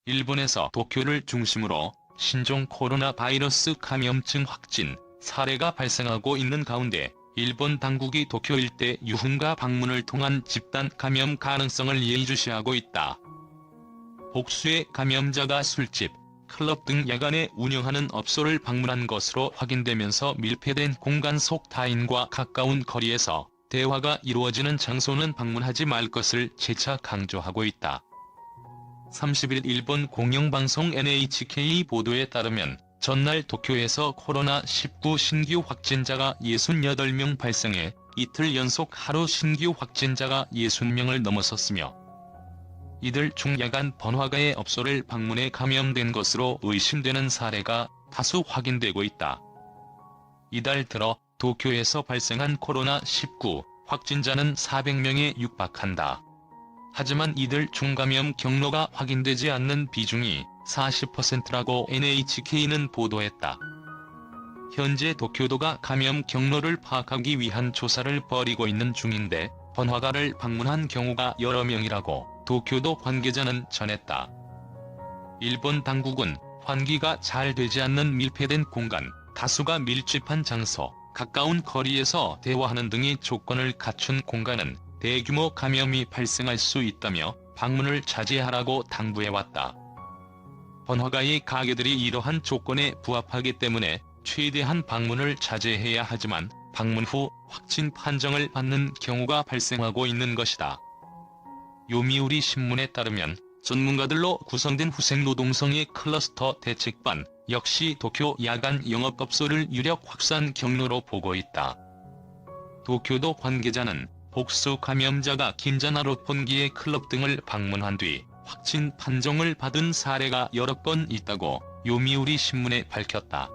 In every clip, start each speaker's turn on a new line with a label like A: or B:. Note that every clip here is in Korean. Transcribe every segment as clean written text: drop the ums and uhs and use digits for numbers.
A: 일본에서 도쿄를 중심으로 신종 코로나 바이러스 감염증 확진 사례가 발생하고 있는 가운데 일본 당국이 도쿄 일대 유흥가 방문을 통한 집단 감염 가능성을 예의주시하고 있다. 복수의 감염자가 술집, 클럽 등 야간에 운영하는 업소를 방문한 것으로 확인되면서 밀폐된 공간 속 타인과 가까운 거리에서 대화가 이루어지는 장소는 방문하지 말 것을 재차 강조하고 있다. 30일 일본 공영방송 NHK 보도에 따르면 전날 도쿄에서 코로나19 신규 확진자가 68명 발생해 이틀 연속 하루 신규 확진자가 60명을 넘어섰으며 이들 중 야간 번화가의 업소를 방문해 감염된 것으로 의심되는 사례가 다수 확인되고 있다. 이달 들어 도쿄에서 발생한 코로나19 확진자는 400명에 육박한다. 하지만 이들 중 감염 경로가 확인되지 않는 비중이 40%라고 NHK는 보도했다. 현재 도쿄도가 감염 경로를 파악하기 위한 조사를 벌이고 있는 중인데 번화가를 방문한 경우가 여러 명이라고 도쿄도 관계자는 전했다. 일본 당국은 환기가 잘 되지 않는 밀폐된 공간, 다수가 밀집한 장소, 가까운 거리에서 대화하는 등의 조건을 갖춘 공간은 대규모 감염이 발생할 수 있다며 방문을 자제하라고 당부해왔다. 번화가의 가게들이 이러한 조건에 부합하기 때문에 최대한 방문을 자제해야 하지만 방문 후 확진 판정을 받는 경우가 발생하고 있는 것이다. 요미우리 신문에 따르면 전문가들로 구성된 후생노동성의 클러스터 대책반 역시 도쿄 야간 영업업소를 유력 확산 경로로 보고 있다. 도쿄도 관계자는 복수 감염자가 긴자나 롯본기의 클럽 등을 방문한 뒤 확진 판정을 받은 사례가 여러 건 있다고 요미우리 신문에 밝혔다.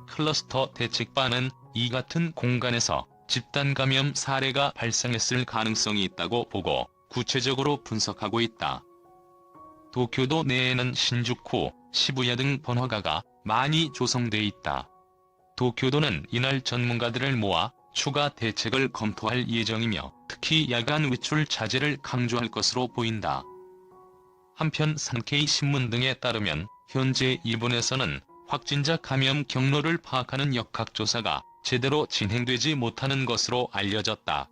A: 클러스터 대책반은 이 같은 공간에서 집단 감염 사례가 발생했을 가능성이 있다고 보고 구체적으로 분석하고 있다. 도쿄도 내에는 신주쿠, 시부야 등 번화가가 많이 조성돼 있다. 도쿄도는 이날 전문가들을 모아 추가 대책을 검토할 예정이며 특히 야간 외출 자제를 강조할 것으로 보인다. 한편 산케이 신문 등에 따르면 현재 일본에서는 확진자 감염 경로를 파악하는 역학조사가 제대로 진행되지 못하는 것으로 알려졌다.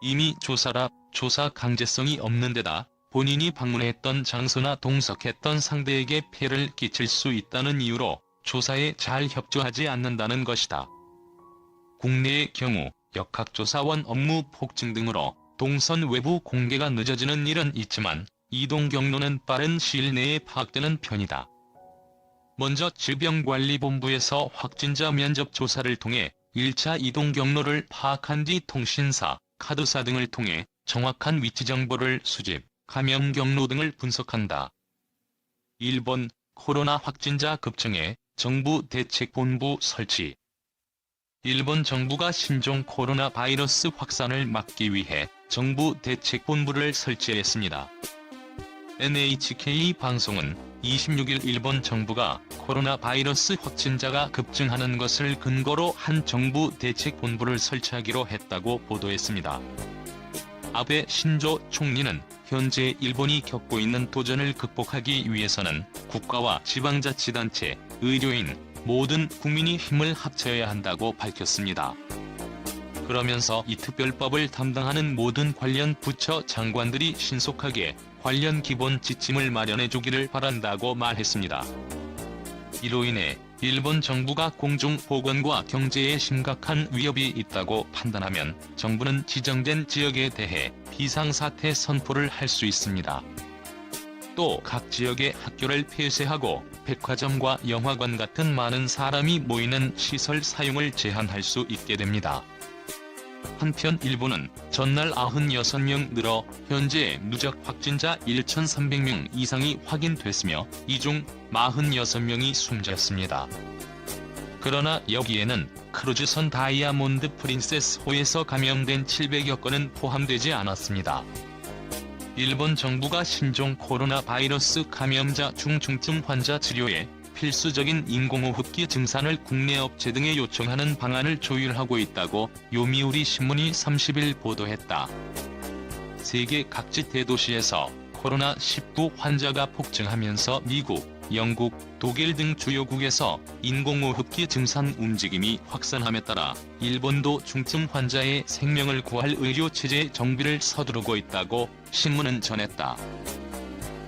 A: 이미 조사라 조사 강제성이 없는 데다 본인이 방문했던 장소나 동석했던 상대에게 폐를 끼칠 수 있다는 이유로 조사에 잘 협조하지 않는다는 것이다. 국내의 경우 역학조사원 업무 폭증 등으로 동선 외부 공개가 늦어지는 일은 있지만 이동 경로는 빠른 시일 내에 파악되는 편이다. 먼저 질병관리본부에서 확진자 면접 조사를 통해 1차 이동 경로를 파악한 뒤 통신사, 카드사 등을 통해 정확한 위치 정보를 수집, 감염 경로 등을 분석한다. 일본 코로나 확진자 급증에 정부 대책본부 설치. 일본 정부가 신종 코로나 바이러스 확산을 막기 위해 정부 대책본부를 설치했습니다. NHK 방송은 26일 일본 정부가 코로나 바이러스 확진자가 급증하는 것을 근거로 한 정부 대책본부를 설치하기로 했다고 보도했습니다. 아베 신조 총리는 현재 일본이 겪고 있는 도전을 극복하기 위해서는 국가와 지방자치단체, 의료인, 모든 국민이 힘을 합쳐야 한다고 밝혔습니다. 그러면서 이 특별법을 담당하는 모든 관련 부처 장관들이 신속하게 관련 기본 지침을 마련해주기를 바란다고 말했습니다. 이로 인해 일본 정부가 공중보건과 경제에 심각한 위협이 있다고 판단하면 정부는 지정된 지역에 대해 비상사태 선포를 할 수 있습니다. 또 각 지역의 학교를 폐쇄하고 백화점과 영화관 같은 많은 사람이 모이는 시설 사용을 제한할 수 있게 됩니다. 한편 일본은 전날 96명 늘어 현재 누적 확진자 1,300명 이상이 확인됐으며 이 중 46명이 숨졌습니다. 그러나 여기에는 크루즈선 다이아몬드 프린세스호에서 감염된 700여 건은 포함되지 않았습니다. 일본 정부가 신종 코로나 바이러스 감염자 중증 환자 치료에 필수적인 인공호흡기 증산을 국내 업체 등에 요청하는 방안을 조율하고 있다고 요미우리 신문이 30일 보도했다. 세계 각지 대도시에서 코로나19 환자가 폭증하면서 미국, 영국, 독일 등 주요국에서 인공호흡기 증산 움직임이 확산함에 따라 일본도 중증 환자의 생명을 구할 의료체제 정비를 서두르고 있다고 신문은 전했다.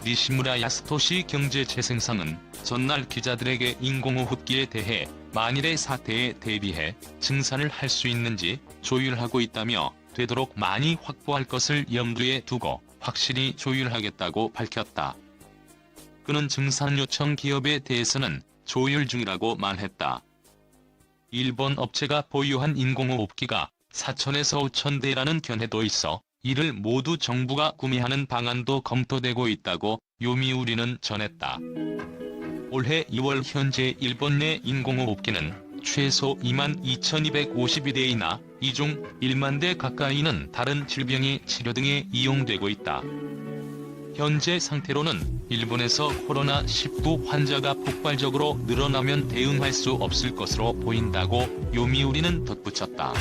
A: 니시무라 야스토시 경제재생상은 전날 기자들에게 인공호흡기에 대해 만일의 사태에 대비해 증산을 할 수 있는지 조율하고 있다며 되도록 많이 확보할 것을 염두에 두고 확실히 조율하겠다고 밝혔다. 그는 증산 요청 기업에 대해서는 조율 중이라고 말했다. 일본 업체가 보유한 인공호흡기가 4,000에서 5,000대라는 견해도 있어 이를 모두 정부가 구매하는 방안도 검토되고 있다고 요미우리는 전했다. 올해 2월 현재 일본 내 인공호흡기는 최소 22,252대이나 이 중 1만 대 가까이는 다른 질병의 치료 등에 이용되고 있다. 현재 상태로는 일본에서 코로나19 환자가 폭발적으로 늘어나면 대응할 수 없을 것으로 보인다고 요미우리는 덧붙였다.